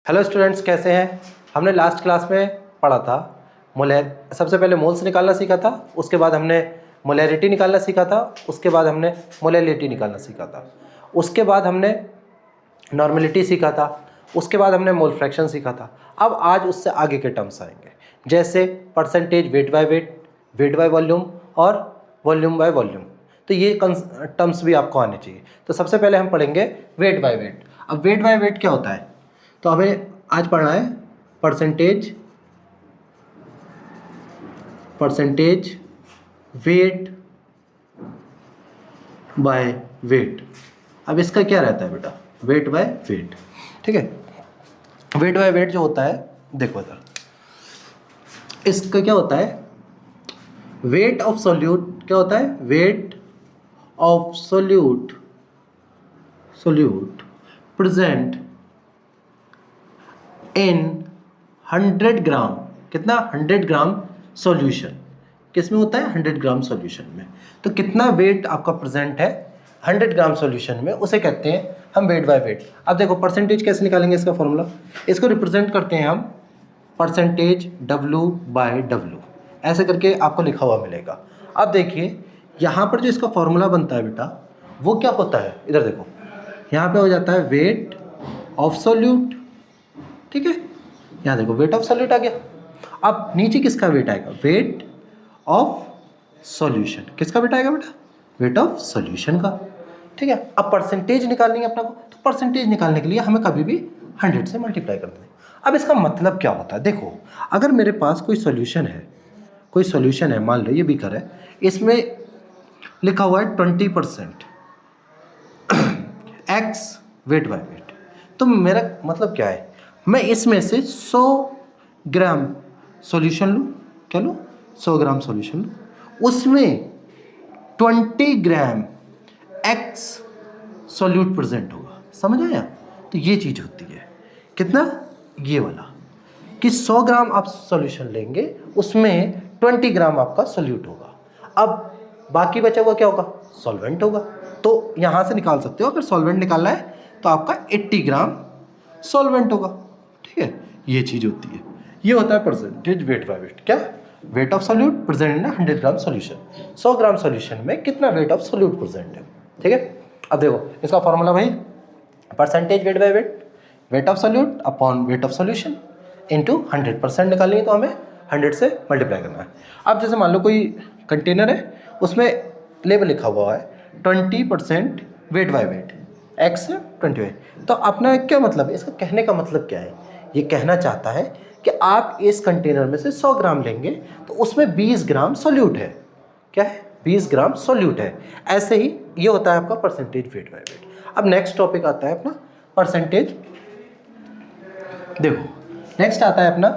Hello students, कैसे हैं। हमने लास्ट क्लास में पढ़ा था सबसे पहले मोल्स निकालना सीखा था, उसके बाद हमने मोलैरिटी निकालना सीखा था, उसके बाद हमने मोलैलिटी निकालना सीखा था, उसके बाद हमने नॉर्मेलिटी सीखा था, उसके बाद हमने मोल फ्रैक्शन सीखा था। अब आज उससे आगे के टर्म्स आएंगे, जैसे percentage, weight by weight, weight by volume और वॉल्यूम बाय वॉल्यूम। तो ये टर्म्स भी आपको आने चाहिए। तो सबसे पहले हम पढ़ेंगे वेट बाय वेट। अब वेट बाय वेट क्या होता है, तो हमें आज पढ़ना है परसेंटेज वेट बाय वेट। अब इसका क्या रहता है बेटा, वेट बाय वेट, ठीक है। वेट बाय वेट जो होता है, देखो इधर, इसका क्या होता है, वेट ऑफ सोल्यूट क्या होता है, weight of solute present in 100 ग्राम, कितना, 100 ग्राम सॉल्यूशन। किस में होता है, 100 ग्राम सॉल्यूशन में। तो कितना वेट आपका प्रेजेंट है 100 ग्राम सॉल्यूशन में, उसे कहते हैं हम वेट बाय वेट। अब देखो परसेंटेज कैसे निकालेंगे, इसका फॉर्मूला, इसको रिप्रेजेंट करते हैं हम परसेंटेज W/W, ऐसे करके आपको लिखा हुआ मिलेगा। अब देखिए यहाँ पर जो इसका फॉर्मूला बनता है बेटा, वो क्या होता है, इधर देखो, यहाँ पे हो जाता है वेट ऑफ सोल्यूट, ठीक है। यहाँ देखो वेट ऑफ सॉल्यूट आ गया। अब नीचे किसका वेट आएगा, वेट ऑफ सॉल्यूशन। किसका वेट आएगा बेटा, वेट ऑफ सॉल्यूशन का, ठीक है। अब परसेंटेज निकालनी है अपना को, तो परसेंटेज निकालने के लिए हमें कभी भी 100 से मल्टीप्लाई कर दें। अब इसका मतलब क्या होता है, देखो अगर मेरे पास कोई सॉल्यूशन है, मान लो ये बीकर है, इसमें लिखा हुआ है 20% एक्स वेट बाय वेट, तो मेरा मतलब क्या है, मैं इसमें से 100 ग्राम सॉल्यूशन लूँ, क्या लूँ, 100 ग्राम सॉल्यूशन लूँ, उसमें 20 ग्राम एक्स सॉल्यूट प्रेजेंट होगा, समझ आया। तो ये चीज़ होती है, कितना, ये वाला, कि 100 ग्राम आप सॉल्यूशन लेंगे, उसमें 20 ग्राम आपका सॉल्यूट होगा। अब बाकी बचा हुआ क्या होगा, सॉल्वेंट होगा। तो यहाँ से निकाल सकते हो, अगर सॉल्वेंट निकालना है तो आपका 80 ग्राम सॉल्वेंट होगा, ठीक है। ये चीज़ होती है, ये होता है परसेंटेज वेट बाय वेट। क्या, weight of solute present in 100 gram solution, 100 gram solution में कितना वेट ऑफ सोल्यूट प्रेजेंट है, ठीक है। अब देखो इसका फॉर्मूला भाई, percentage weight by weight, weight of solute upon weight of solution into 100% निकालेंगे, तो हमें 100 से मल्टीप्लाई करना है। अब जैसे मान लो कोई कंटेनर है, उसमें लेबल लिखा हुआ है 20% वेट बाय वेट, एक्स 20, तो अपना क्या मतलब, इसका कहने का मतलब क्या है, ये कहना चाहता है कि आप इस कंटेनर में से 100 ग्राम लेंगे तो उसमें 20 ग्राम सॉल्यूट है, क्या है, 20 ग्राम सॉल्यूट है। ऐसे ही ये होता है आपका परसेंटेज वेट बाय वेट। अब नेक्स्ट टॉपिक आता है अपना परसेंटेज, देखो नेक्स्ट आता है अपना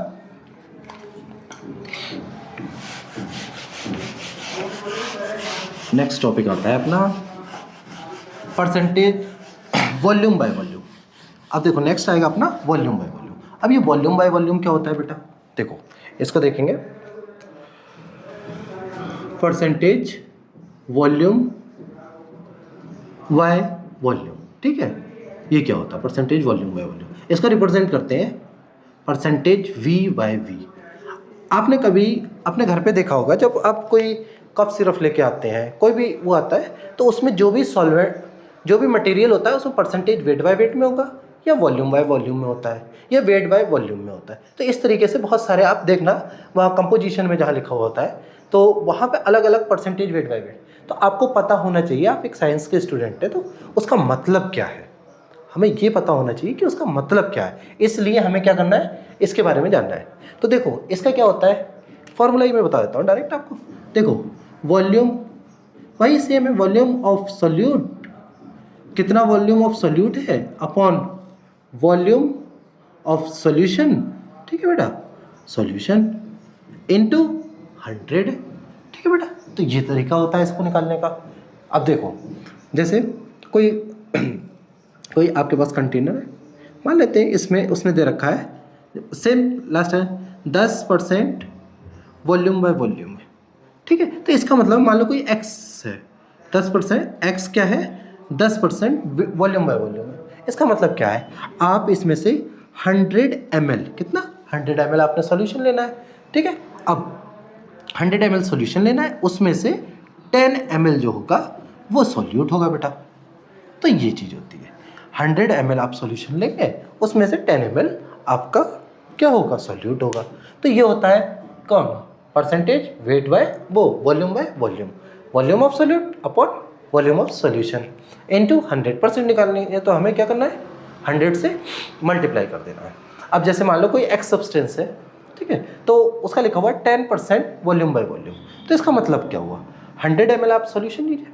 परसेंटेज वॉल्यूम बाय वॉल्यूम। अब देखो नेक्स्ट आएगा अपना वॉल्यूम बाय वॉल्यूम। अब ये वॉल्यूम बाय वॉल्यूम क्या होता है बेटा, देखो इसको देखेंगे, परसेंटेज वॉल्यूम बाय वॉल्यूम, ठीक है। ये क्या होता है, परसेंटेज वॉल्यूम बाय वॉल्यूम, इसको रिप्रेजेंट करते हैं परसेंटेज V/V। आपने कभी अपने घर पे देखा होगा, जब आप कोई कफ सिरप लेके आते हैं, कोई भी वो आता है, तो उसमें जो भी सॉल्वेंट, जो भी मटेरियल होता है, उसमें परसेंटेज वेट बाय वेट में होगा, या वॉल्यूम बाय वॉल्यूम में होता है, या वेट बाय वॉल्यूम में होता है। तो इस तरीके से बहुत सारे आप देखना, वहाँ कंपोजिशन में जहाँ लिखा हुआ होता है, तो वहाँ पे अलग अलग परसेंटेज वेट बाय वेट। तो आपको पता होना चाहिए, आप एक साइंस के स्टूडेंट हैं, तो उसका मतलब क्या है, हमें ये पता होना चाहिए कि उसका मतलब क्या है। इसलिए हमें क्या करना है, इसके बारे में जानना है। तो देखो इसका क्या होता है, फॉर्मूला ही मैं बता देता हूँ डायरेक्ट आपको। देखो वॉल्यूम, वही सेम है, वॉल्यूम ऑफ सोल्यूट, कितना वॉल्यूम ऑफ सोल्यूट है, अपॉन वॉल्यूम ऑफ सॉल्यूशन, ठीक है बेटा, सॉल्यूशन इनटू 100, ठीक है बेटा। तो ये तरीका होता है इसको निकालने का। अब देखो जैसे कोई कोई आपके पास कंटेनर है, मान लेते हैं इसमें उसने दे रखा है सेम लास्ट है 10% वॉल्यूम बाय वॉल्यूम है, ठीक है। तो इसका मतलब मान लो कोई एक्स है, 10% एक्स क्या है, 10% वॉल्यूम बाय वॉल्यूम है। इसका मतलब क्या है, आप इसमें से 100 ml, कितना 100 ml आपने सॉल्यूशन लेना है, ठीक है। अब 100 ml सॉल्यूशन लेना है, उसमें से 10 ml जो होगा वो सॉल्यूट होगा बेटा। तो ये चीज़ होती है, 100 ml आप सॉल्यूशन लेंगे, उसमें से 10 ml आपका क्या होगा, सॉल्यूट होगा। तो ये होता है कौन, percentage weight by volume by volume, volume of solute upon volume of solution into 100% निकालनी है। तो हमें क्या करना है, 100 से मल्टीप्लाई कर देना है। अब जैसे मान लो कोई एक्स सब्सटेंस है, ठीक है, तो उसका लिखा हुआ है 10% वॉल्यूम बाय वॉल्यूम। तो इसका मतलब क्या हुआ, 100 ml आप सॉल्यूशन लीजिए,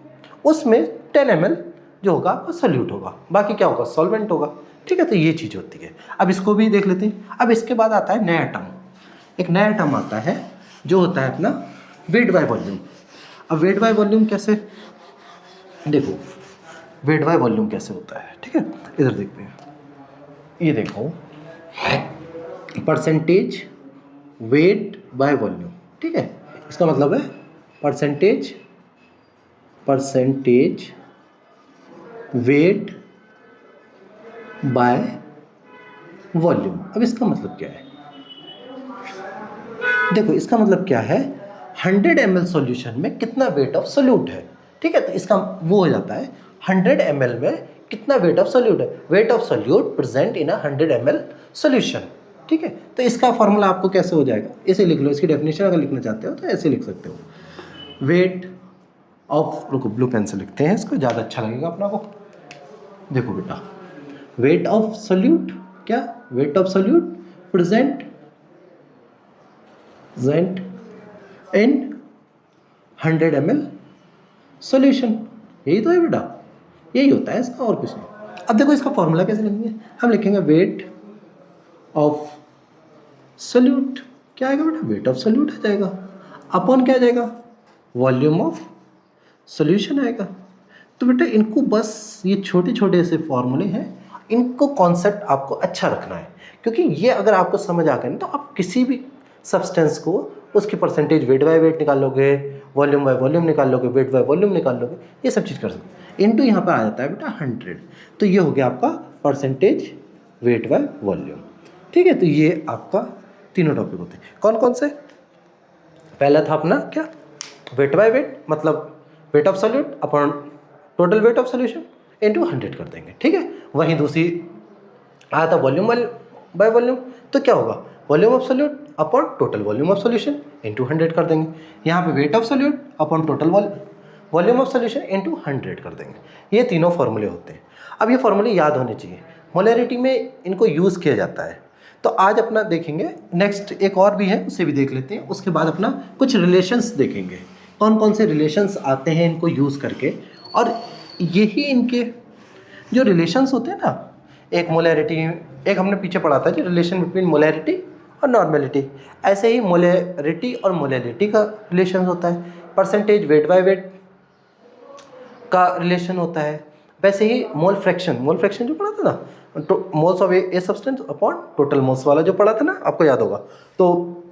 उसमें 10 ml जो होगा आपका सॉल्यूट होगा, बाकी क्या होगा, सॉल्वेंट होगा, ठीक है। तो ये चीज़ होती है। अब इसको भी देख लेते हैं। अब इसके बाद आता है नया टर्म, एक नया टर्म आता है जो होता है अपना वेट बाय वॉल्यूम। अब वेट बाय वॉल्यूम कैसे, देखो वेट बाय वॉल्यूम कैसे होता है, ठीक है। इधर देखते हैं, ये देखो परसेंटेज वेट बाय वॉल्यूम, ठीक है। इसका मतलब है परसेंटेज वेट बाय वॉल्यूम। अब इसका मतलब क्या है, देखो इसका मतलब क्या है, 100 ml सॉल्यूशन में कितना वेट ऑफ सोल्यूट है, ठीक है। तो इसका वो हो जाता है 100 ml में कितना वेट ऑफ सोल्यूट है, weight of solute present in 100 ml solution, ठीक है। तो इसका फॉर्मूला आपको कैसे हो जाएगा, इसे लिख लो, इसकी डेफिनेशन अगर लिखना चाहते हो तो ऐसे लिख सकते हो, वेट ऑफ, रुको ब्लू पेन से लिखते हैं इसको, ज़्यादा अच्छा लगेगा अपना को। देखो बेटा, वेट ऑफ सोल्यूट, क्या weight of solute present in 100 ml solution, यही तो है बेटा, यही होता है इसका, और कुछ नहीं। अब देखो इसका फॉर्मूला कैसे लिखेंगे, हम लिखेंगे वेट ऑफ सोल्यूट, क्या आएगा बेटा, वेट ऑफ सोल्यूट आ जाएगा, अपॉन क्या आ जाएगा, वॉल्यूम ऑफ सॉल्यूशन आएगा। तो बेटा इनको बस, ये छोटे छोटे ऐसे फॉर्मूले हैं, इनको कॉन्सेप्ट आपको अच्छा रखना है, क्योंकि ये अगर आपको समझ आ गए ना तो आप किसी भी सब्सटेंस को उसकी परसेंटेज वेट बाय वेट निकाल लोगे, वॉल्यूम बाय वॉल्यूम निकाल लोगे, वेट बाय वॉल्यूम निकाल लोगे, ये सब चीज़ कर सकते। इनटू यहाँ पे आ जाता है बेटा 100, तो ये हो गया आपका परसेंटेज वेट बाय वॉल्यूम, ठीक है। तो ये आपका तीनों टॉपिक होते हैं, कौन कौन से, पहला था अपना क्या, वेट बाय वेट, मतलब wait of solute upon total weight of solution into 100 कर देंगे, ठीक है। वहीं दूसरी आया था वॉल्यूम बाय वॉल्यूम, तो क्या होगा, volume of solute upon total volume of solution into 100 कर देंगे। यहाँ पे wait of solute upon total volume of solution into 100 कर देंगे। ये तीनों फॉर्मूले होते हैं। अब ये फॉर्मूले याद होने चाहिए, मोलैरिटी में इनको यूज़ किया जाता है। तो आज अपना देखेंगे, नेक्स्ट एक और भी है उसे भी देख लेते हैं, उसके बाद अपना कुछ रिलेशंस देखेंगे, कौन कौन से रिलेशंस आते हैं इनको यूज़ करके। और यही इनके जो रिलेशंस होते हैं ना, एक मोलैरिटी, एक हमने पीछे पढ़ा था जो रिलेशन बिटवीन मोलैरिटी और नॉर्मेलिटी, ऐसे ही मोलैरिटी और मोलैलिटी का रिलेशन होता है, परसेंटेज वेट बाय वेट का रिलेशन होता है, वैसे ही मोल फ्रैक्शन जो पढ़ा था ना, moles of a substance upon total moles वाला जो पढ़ा था ना, आपको याद होगा, तो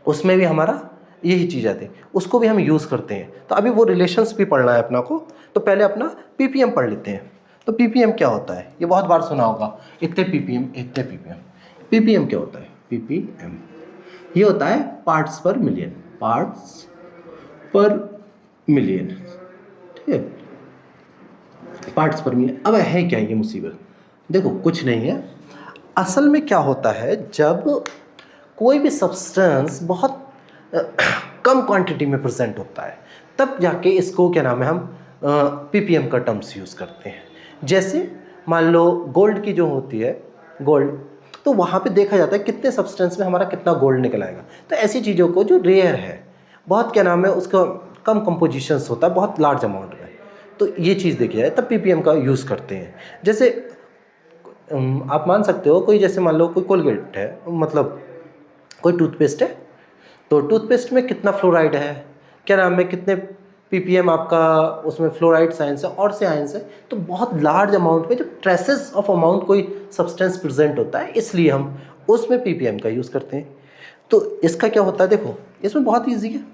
उसमें भी हमारा यही चीज़ आती है, उसको भी हम यूज़ करते हैं। तो अभी वो रिलेशंस भी पढ़ना है अपना को, तो पहले अपना पीपीएम पढ़ लेते हैं। तो पीपीएम क्या होता है, ये बहुत बार सुना होगा, इतने पीपीएम इतने पीपीएम। पीपीएम क्या होता है, पीपीएम ये होता है पार्ट्स पर मिलियन, पार्ट्स पर मिलियन, ठीक है, पार्ट्स पर मिलियन। अब है क्या ये मुसीबत, देखो कुछ नहीं है, असल में क्या होता है, जब कोई भी सब्सटेंस बहुत कम क्वांटिटी में प्रेजेंट होता है, तब जाके इसको क्या नाम है, हम पीपीएम का टर्म्स यूज़ करते हैं। जैसे मान लो गोल्ड की जो होती है, गोल्ड, तो वहाँ पे देखा जाता है कितने सब्सटेंस में हमारा कितना गोल्ड निकल आएगा। तो ऐसी चीज़ों को जो रेयर है, बहुत क्या नाम है, उसका कम कंपोजिशंस होता है, बहुत लार्ज अमाउंट में, तो ये चीज़ देखी जाए तब पीपीएम का यूज़ करते हैं। जैसे आप मान सकते हो, कोई जैसे मान लो कोई कोलगेट है, मतलब कोई टूथपेस्ट है, तो टूथपेस्ट में कितना फ्लोराइड है, क्या नाम है, कितने पीपीएम आपका उसमें फ्लोराइड आयंस है और से आयंस है, तो बहुत लार्ज अमाउंट में जो ट्रेसेस ऑफ अमाउंट कोई सब्सटेंस प्रेजेंट होता है, इसलिए हम उसमें पीपीएम का यूज़ करते हैं। तो इसका क्या होता है, देखो इसमें बहुत ईजी है,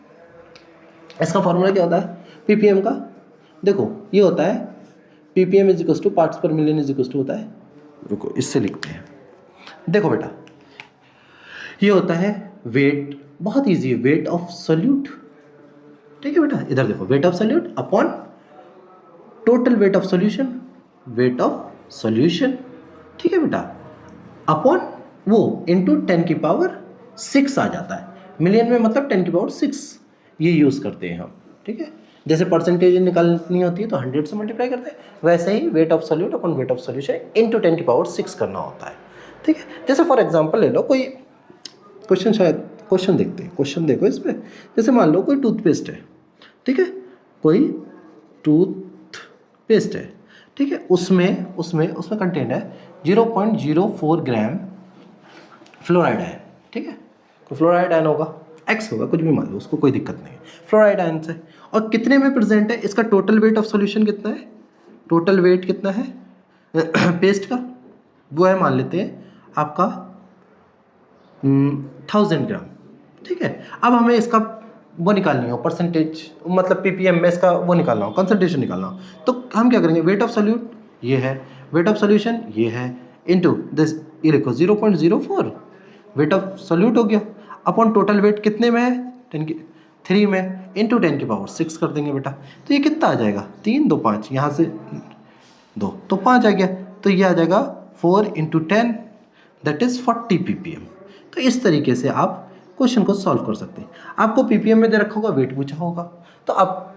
इसका फॉर्मूला क्या होता है पीपीएम का, देखो ये होता है ppm is equals two parts पर मिलियन इज इक्वल्स टू होता है, रुको इससे लिखते हैं, देखो बेटा, ये होता है वेट, बहुत इजी है, वेट ऑफ सॉल्यूट। ठीक है बेटा, इधर देखो, wait of solute upon total weight of solution, wait of solution, ठीक है बेटा, अपॉन वो इनटू 10 की पावर 6 आ जाता है। मिलियन में मतलब 10 की पावर 6 ये यूज़ करते हैं हम। ठीक है, जैसे परसेंटेज निकालनी होती है तो 100 से मल्टीप्लाई करते हैं, वैसे ही weight of solute upon weight of solution into 10 की पावर 6 करना होता है। ठीक है, जैसे फॉर एग्जांपल ले लो, कोई क्वेश्चन, शायद क्वेश्चन देखते हैं, क्वेश्चन देखो इस पर। जैसे मान लो कोई टूथपेस्ट है, ठीक है, कोई टूथपेस्ट है, ठीक है, उसमें उसमें उसमें कंटेंट है 0.04 ग्राम फ्लोराइड आयन। ठीक है, तो फ्लोराइड आयन होगा, एक्स होगा, कुछ भी मान लो, उसको कोई दिक्कत नहीं है, फ्लोराइड आयन से। और कितने में प्रेजेंट है, इसका टोटल वेट ऑफ सॉल्यूशन कितना है, टोटल वेट कितना है पेस्ट का, वो है मान लेते हैं आपका 1000 ग्राम। ठीक है, अब हमें इसका वो निकालनी हो परसेंटेज, मतलब पीपीएम में इसका वो निकालना हो, कंसंट्रेशन निकालना हो, तो हम क्या करेंगे, वेट ऑफ सॉल्यूट ये है, वेट ऑफ सॉल्यूशन ये है, इनटू दिस, ये देखो 0.04 वेट ऑफ सॉल्यूट हो गया, अपॉन टोटल वेट कितने में है 10 की 3 में, इंटू 10 की पावर 6 कर देंगे बेटा। तो ये कितना आ जाएगा, 3 2 5, यहाँ से 2 तो 5 आ गया, तो ये आ जाएगा 4 इंटू 10 दैट इज़ 40 ppm। तो इस तरीके से आप क्वेश्चन को सॉल्व कर सकते हैं। आपको ppm में दे रखा होगा, वेट पूछा होगा, तो आप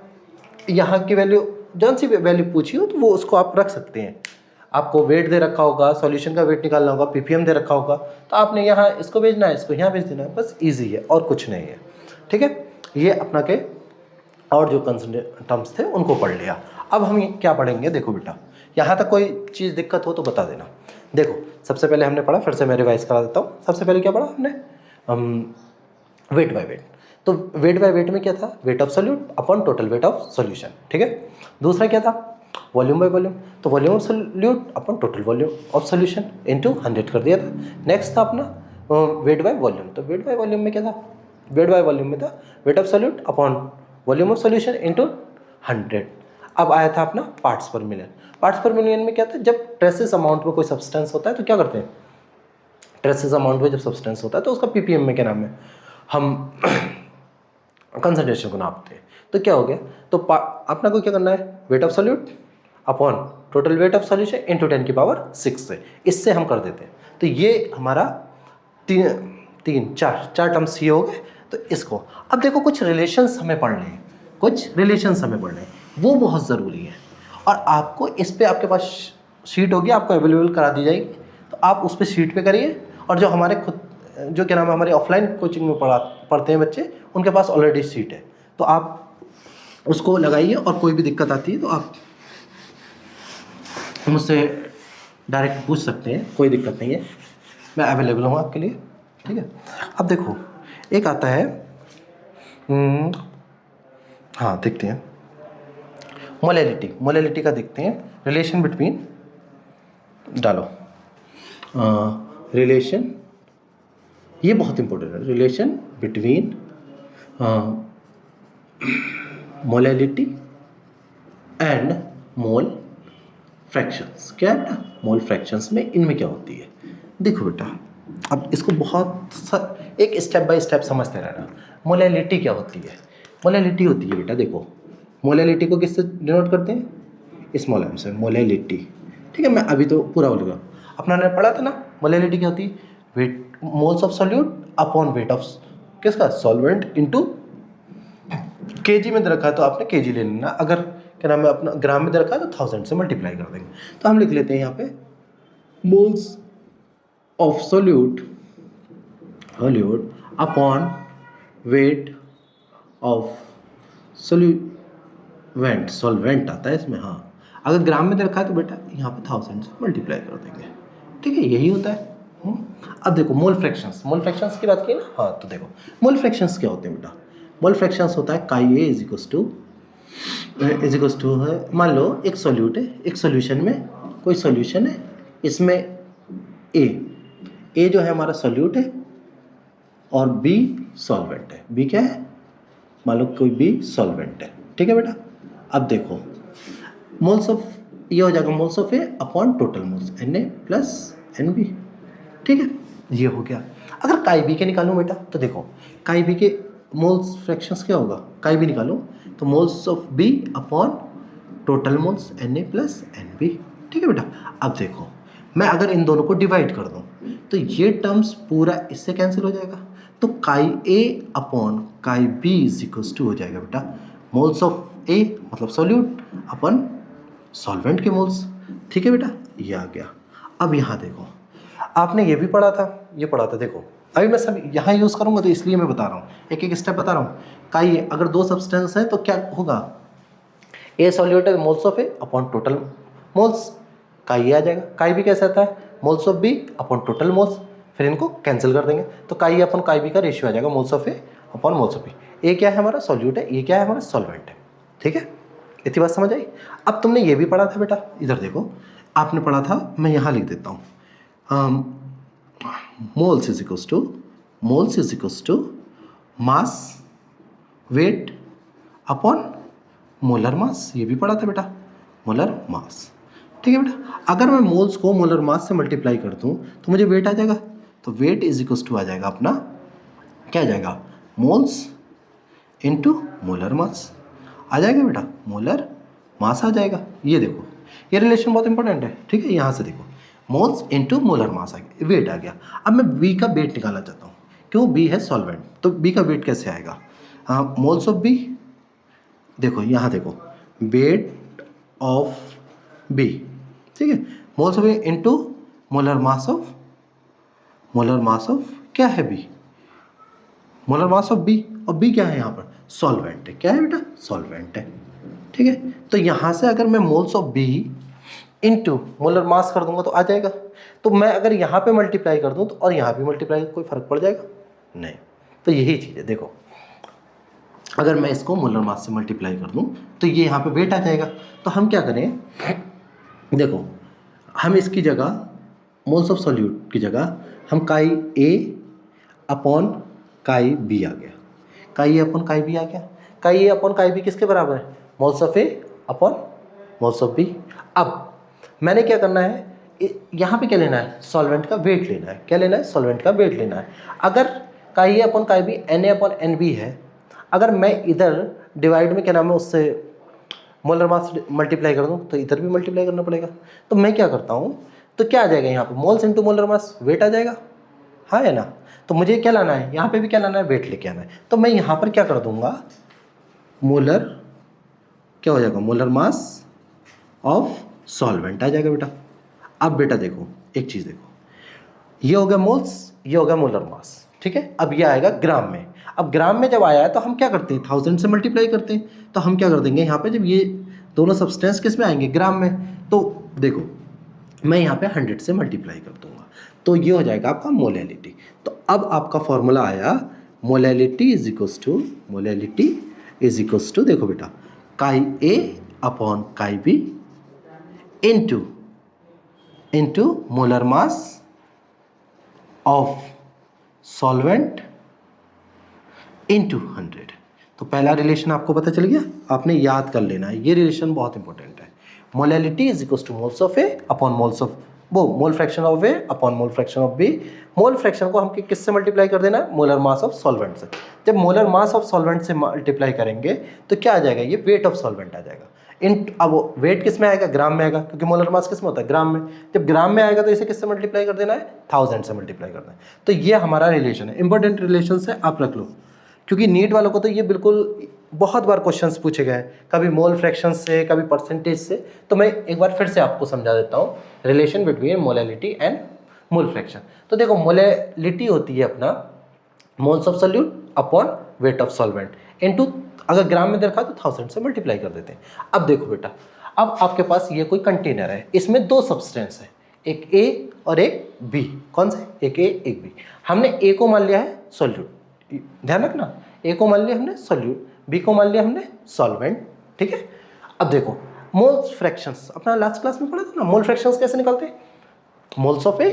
यहाँ की वैल्यू जौन सी वैल्यू पूछी हो तो वो उसको आप रख सकते हैं। आपको वेट दे रखा होगा, सॉल्यूशन का वेट निकालना होगा, पीपीएम दे रखा होगा, तो आपने यहाँ इसको भेजना है, इसको यहाँ भेज देना है, बस इजी है और कुछ नहीं है। ठीक है, ये अपना के और जो कंसंट्रेट टर्म्स थे उनको पढ़ लिया। अब हम क्या पढ़ेंगे, देखो बेटा, यहाँ तक कोई चीज़ दिक्कत हो तो बता देना। देखो, सबसे पहले हमने पढ़ा, फिर से मैं रिवाइज करा देता हूँ। सबसे पहले क्या पढ़ा हमने, वेट बाय वेट। तो वेट बाय वेट में क्या था, wait of solute upon total weight of solution. ठीक है, दूसरा क्या था, वॉल्यूम बाय वॉल्यूम, तो volume of solute upon total volume of solution into 100 कर दिया था। नेक्स्ट था अपना वेट बाय वॉल्यूम, तो वेट बाय वॉल्यूम में क्या था, वेट बाय वॉल्यूम में था wait of solute upon volume of solution into 100। अब आया था अपना पार्ट्स पर मिलियन। पार्ट्स पर मिलियन में क्या था, जब ट्रेसेस अमाउंट में कोई सब्सटेंस होता है तो क्या करते हैं, ट्रेसेस अमाउंट में जब सब्सटेंस होता है तो उसका पीपीएम में क्या नाम है, हम कंसंट्रेशन को नापते हैं। तो क्या हो गया, तो अपना को क्या करना है, wait of solute upon total weight of solution into 10 की पावर 6 से, इससे हम कर देते हैं। तो ये हमारा चार टर्म्स ये हो गए। तो इसको अब देखो, कुछ रिलेशंस हमें पढ़ने हैं, कुछ रिलेशंस हमें पढ़ने हैं, वो बहुत ज़रूरी है। और आपको इस पे, आपके पास शीट होगी, आपको अवेलेबल करा दी जाएगी, तो आप उस पर शीट पे करिए। और जो हमारे खुद जो क्या नाम है, हमारे ऑफलाइन कोचिंग में पढ़ते हैं बच्चे, उनके पास ऑलरेडी शीट है, तो आप उसको लगाइए। और कोई भी दिक्कत आती है तो आप मुझसे डायरेक्ट पूछ सकते हैं, कोई दिक्कत नहीं है, मैं अवेलेबल हूँ आपके लिए। ठीक है, अब देखो, एक आता है, हाँ देखते हैं, मोलैलिटी। मोलैलिटी का देखते हैं, रिलेशन बिटवीन, डालो रिलेशन, ये बहुत इंपॉर्टेंट है, relation between molality and mole fractions. क्या है बेटा, मोल फ्रैक्शंस में इनमें क्या होती है, देखो बेटा, अब इसको बहुत एक स्टेप बाय स्टेप समझते रहना। मोलैलिटी क्या होती है, मोलैलिटी होती है बेटा, देखो, मोलैलिटी को किससे डिनोट करते हैं, स्मॉल एम से, मोलैलिटी। ठीक है, मैं अभी तो पूरा बोलूँगा, अपना ने पढ़ा था ना, मोलैलिटी क्या होती है, weight moles of solute upon weight of किसका, सॉल्वेंट इनटू केजी में दे रखा है तो आपने केजी ले लेना, अगर क्या नाम है अपना ग्राम में दे रखा है तो 1000 से मल्टीप्लाई कर देंगे। तो हम लिख लेते हैं यहाँ पे moles of solute upon weight of solvent आता है इसमें, हाँ, अगर ग्राम में दे रखा है तो बेटा यहाँ पे 1000 से मल्टीप्लाई कर देंगे। ठीक है, यही होता है। अब देखो, मोल फ्रैक्शंस, मोल फ्रैक्शंस की बात की ना, हाँ, तो देखो मोल फ्रैक्शंस क्या होते हैं बेटा, मोल फ्रैक्शंस होता है काई ए इज इक्वल्स टू है, मान लो एक सॉल्यूट है, एक सॉल्यूशन में कोई सॉल्यूशन है, इसमें ए जो है हमारा सॉल्यूट है और बी सॉल्वेंट है। बी क्या है, मान लो कोई बी सॉल्वेंट है। ठीक है बेटा, अब देखो मोल्स ऑफ, ये हो जाएगा moles of A upon total moles, N A plus N B. ठीक है, ये हो गया। अगर काई बी के निकालूं बेटा तो देखो काई बी के मोल्स फ्रैक्शंस क्या होगा, काई बी निकालूं तो moles of B upon total moles Na plus Nb। ठीक है बेटा, अब देखो मैं अगर इन दोनों को डिवाइड कर दूं तो ये टर्म्स पूरा इससे कैंसिल हो जाएगा, तो काई A upon chi B is equals to हो जाएगा बेटा मोल्स ऑफ ए मतलब सॉल्यूट अपन सॉल्वेंट के मोल्स। ठीक है बेटा, ये आ गया। अब यहाँ देखो आपने ये भी पढ़ा था, ये पढ़ा था, देखो अभी मैं सब यहाँ यूज़ करूँगा तो इसलिए मैं बता रहा हूँ, एक एक स्टेप बता रहा हूँ। काई अगर दो सब्सटेंस है तो क्या होगा, ए सॉल्यूट है moles of A upon total moles, chi आ जाएगा। काई भी कैसे आता है, moles of B upon total moles, फिर इनको कैंसिल कर देंगे तो काई अपन काई बी का रेशियो आ जाएगा moles of A upon moles of B. A क्या है हमारा सॉल्यूट है, ये क्या है हमारा सॉल्वेंट है। ठीक है, इतनी बात समझ आई। अब तुमने ये भी पढ़ा था बेटा, इधर देखो आपने पढ़ा था, मैं यहाँ लिख देता हूँ, moles is equals to mass weight upon molar mass, ये भी पढ़ा था बेटा मोलर मास। ठीक है बेटा, अगर मैं मोल्स को मोलर मास से मल्टीप्लाई कर दूँ तो मुझे वेट आ जाएगा, तो वेट इज इक्वल्स टू आ जाएगा अपना क्या आ जाएगा मोल्स इनटू मोलर मास आ जाएगा बेटा, मोलर मास आ जाएगा। ये देखो ये रिलेशन बहुत इंपॉर्टेंट है। ठीक है, यहाँ से देखो मोल्स इनटू मोलर मास आ गया, वेट आ गया। अब मैं बी का वेट निकालना चाहता हूँ, क्यों बी है सॉल्वेंट, तो बी का वेट कैसे आएगा, मोल्स ऑफ बी, देखो यहाँ देखो वेट ऑफ बी, ठीक है, moles of B into molar mass of क्या है B, molar mass of B, और बी क्या है यहाँ पर सॉल्वेंट है, क्या है बेटा सॉल्वेंट है। ठीक है, तो यहाँ से अगर मैं moles of B into molar mass कर दूंगा तो आ जाएगा, तो मैं अगर यहाँ पे मल्टीप्लाई कर दूँ तो और यहाँ पे मल्टीप्लाई कोई फर्क पड़ जाएगा नहीं, तो यही चीज़ है। देखो अगर मैं इसको मोलर मास से मल्टीप्लाई कर दूँ तो ये यहाँ पे वेट आ जाएगा, तो हम क्या करें, देखो हम इसकी जगह मोल्स ऑफ सॉल्यूट की जगह हम काई ए अपॉन काई बी आ गया, काई ए अपॉन काई बी आ गया, काई ए अपॉन काई बी किसके बराबर है, moles of A upon moles of B. अब मैंने क्या करना है, यहाँ पे क्या लेना है, सॉल्वेंट का वेट लेना है, क्या लेना है, सॉल्वेंट का वेट लेना है। अगर chi A upon chi B N A upon N B है, अगर मैं इधर डिवाइड में क्या नाम है उससे मोलर मास मल्टीप्लाई कर दूँ तो इधर भी मल्टीप्लाई करना पड़ेगा, तो मैं क्या करता हूँ, तो क्या आ जाएगा यहाँ पे moles into molar mass weight आ जाएगा, हाँ है ना, तो मुझे क्या लाना है, यहाँ पे भी क्या लाना है, वेट लेके आना है, तो मैं यहाँ पर क्या कर दूंगा, मोलर क्या हो जाएगा, मोलर मास ऑफ सॉल्वेंट आ जाएगा बेटा। अब बेटा देखो एक चीज़ देखो, ये हो गया मोल्स, ये हो गया मोलर मास, ठीक है। अब ये आएगा ग्राम में, अब ग्राम में जब आया है तो हम क्या करते हैं, 1000 से मल्टीप्लाई करते हैं, तो हम क्या कर देंगे यहाँ पे, जब ये दोनों सब्सटेंस किस में आएंगे, ग्राम में, तो देखो मैं यहाँ पे 100 से मल्टीप्लाई कर दूंगा, तो ये हो जाएगा आपका मोलैलिटी। तो अब आपका फॉर्मूला आया मोलैलिटी इज इक्वल्स टू देखो बेटा chi A upon chi B into molar mass of solvent into 100। तो पहला रिलेशन आपको पता चल गया, आपने याद कर लेना है, ये रिलेशन बहुत इंपॉर्टेंट है। Molality is equals to moles of A upon moles of mole fraction of A upon mole fraction of B. Mole fraction को हम किससे मल्टीप्लाई कर देना है, मोलर मास ऑफ सॉल्वेंट से। जब मोलर मास ऑफ सॉल्वेंट से मल्टीप्लाई करेंगे तो क्या आ जाएगा, ये वेट ऑफ सॉल्वेंट आ जाएगा। अब वेट किस में आएगा, ग्राम में आएगा, क्योंकि मोलर मास किस में होता है, ग्राम में। जब ग्राम में आएगा तो इसे किससे मल्टीप्लाई कर देना है, 1000 से मल्टीप्लाई करना है। तो ये हमारा रिलेशन है, इंपॉर्टेंट रिलेशन है, आप रख लो, क्योंकि नीट वालों को तो ये बिल्कुल बहुत बार क्वेश्चंस पूछे गए हैं, कभी मोल फ्रैक्शन से, कभी परसेंटेज से। तो मैं एक बार फिर से आपको समझा देता हूँ relation between molality and mole fraction. तो देखो मोलैलिटी होती है अपना moles of solute upon weight of solvent into, अगर ग्राम में देखा तो 1000 से मल्टीप्लाई कर देते हैं। अब देखो बेटा, अब आपके पास ये कोई कंटेनर है, इसमें दो सब्सटेंस है, एक ए और एक बी। कौन से, एक ए एक बी। हमने ए को मान लिया है सॉल्यूट, ध्यान रखना, ए को मान लिया हमने सॉल्यूट, बी को मान लिया हमने सॉल्वेंट, ठीक है। अब देखो मोल्स फ्रैक्शंस अपना लास्ट क्लास में पढ़ा था ना, मोल फ्रैक्शंस कैसे निकालते हैं, moles of A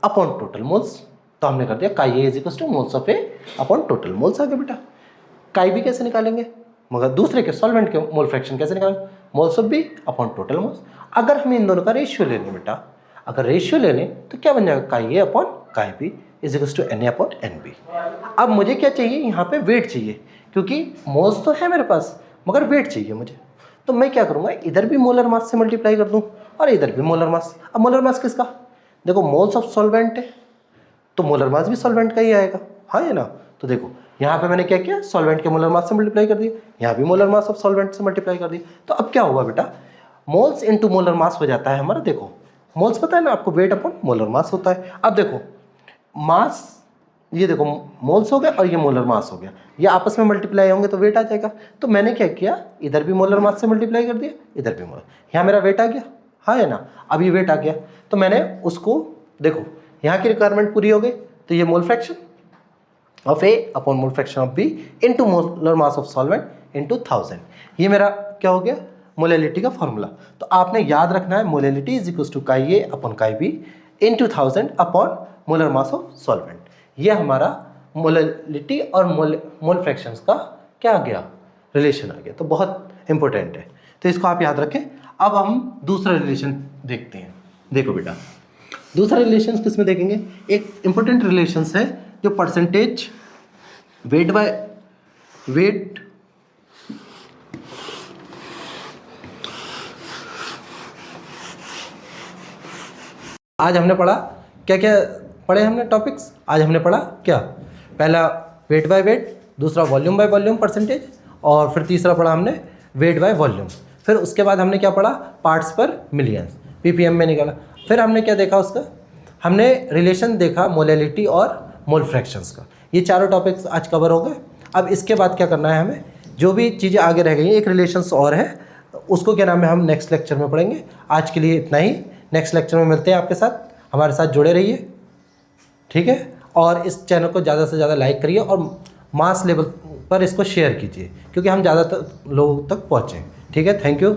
upon total moles. तो हमने कर दिया chi A is equals to moles of A upon total moles आ गया बेटा। काई बी कैसे निकालेंगे, मगर दूसरे के सॉल्वेंट के मोल फ्रैक्शन कैसे निकालेंगे, moles of B upon total moles. अगर हम इन दोनों का रेशियो ले लें बेटा, अगर रेशियो ले लें तो क्या बन जाएगा, chi A upon chi B is equals to Na/Nb। अब मुझे क्या चाहिए, यहाँ पे वेट चाहिए, क्योंकि मोल्स तो है मेरे पास मगर वेट चाहिए मुझे। तो मैं क्या करूँगा, इधर भी मोलर मास से मल्टीप्लाई कर दूँ और इधर भी मोलर मास। अब मोलर मास किसका, देखो मोल्स ऑफ सॉल्वेंट है तो मोलर मास भी सॉल्वेंट का ही आएगा, हाँ है ना। तो देखो यहाँ पे मैंने क्या किया, सॉल्वेंट के मोलर मास से मल्टीप्लाई कर दिया, यहाँ भी मोलर मास ऑफ सॉल्वेंट से मल्टीप्लाई कर दिया। तो अब क्या होगा बेटा, मोल्स इनटू मोलर मास हो जाता है हमारा। देखो मोल्स पता है ना आपको, वेट अपॉन मोलर मास होता है। अब देखो मास, ये देखो मोल्स हो गया और ये मोलर मास हो गया, ये आपस में मल्टीप्लाई होंगे तो वेट आ जाएगा। तो मैंने क्या किया, इधर भी मोलर मास से मल्टीप्लाई कर दिया, इधर भी मोलर, यहाँ मेरा वेट आ गया, हाँ है ना। अब ये वेट आ गया तो मैंने उसको, देखो यहाँ की रिक्वायरमेंट पूरी हो गई, तो ये mole fraction of A upon mole fraction of B into molar mass of solvent into 1000, ये मेरा क्या हो गया, मोलैलिटी का फॉर्मूला। तो आपने याद रखना है, molality is equal to chi A upon chi B into 1000 upon molar mass of solvent. ये हमारा मोलैलिटी और मोल फ्रैक्शंस का क्या आ गया, रिलेशन आ गया। तो बहुत इंपॉर्टेंट है, तो इसको आप याद रखें। अब हम दूसरा रिलेशन देखते हैं। देखो बेटा दूसरा रिलेशन किस में देखेंगे, एक इंपॉर्टेंट रिलेशंस है जो परसेंटेज वेट बाय वेट आज हमने पढ़ा क्या क्या पढ़े हमने टॉपिक्स, आज हमने पढ़ा क्या, पहला वेट बाय वेट, दूसरा वॉल्यूम बाय वॉल्यूम परसेंटेज, और फिर तीसरा पढ़ा हमने वेट बाय वॉल्यूम। फिर उसके बाद हमने क्या पढ़ा, पार्ट्स पर मिलियंस, ppm में निकाला। फिर हमने क्या देखा, उसका हमने रिलेशन देखा मोलैलिटी और मोल फ्रैक्शंस का। ये चारों टॉपिक्स आज कवर हो गए। अब इसके बाद क्या करना है, हमें जो भी चीज़ें आगे रह गई, एक रिलेशंस और है, उसको क्या नाम है, हम नेक्स्ट लेक्चर में पढ़ेंगे। आज के लिए इतना ही, नेक्स्ट लेक्चर में मिलते हैं आपके साथ, हमारे साथ जुड़े रहिए, ठीक है। और इस चैनल को ज़्यादा से ज़्यादा लाइक करिए और मास लेवल पर इसको शेयर कीजिए, क्योंकि हम ज़्यादातर लोगों तक पहुँचें, ठीक है। Thank you.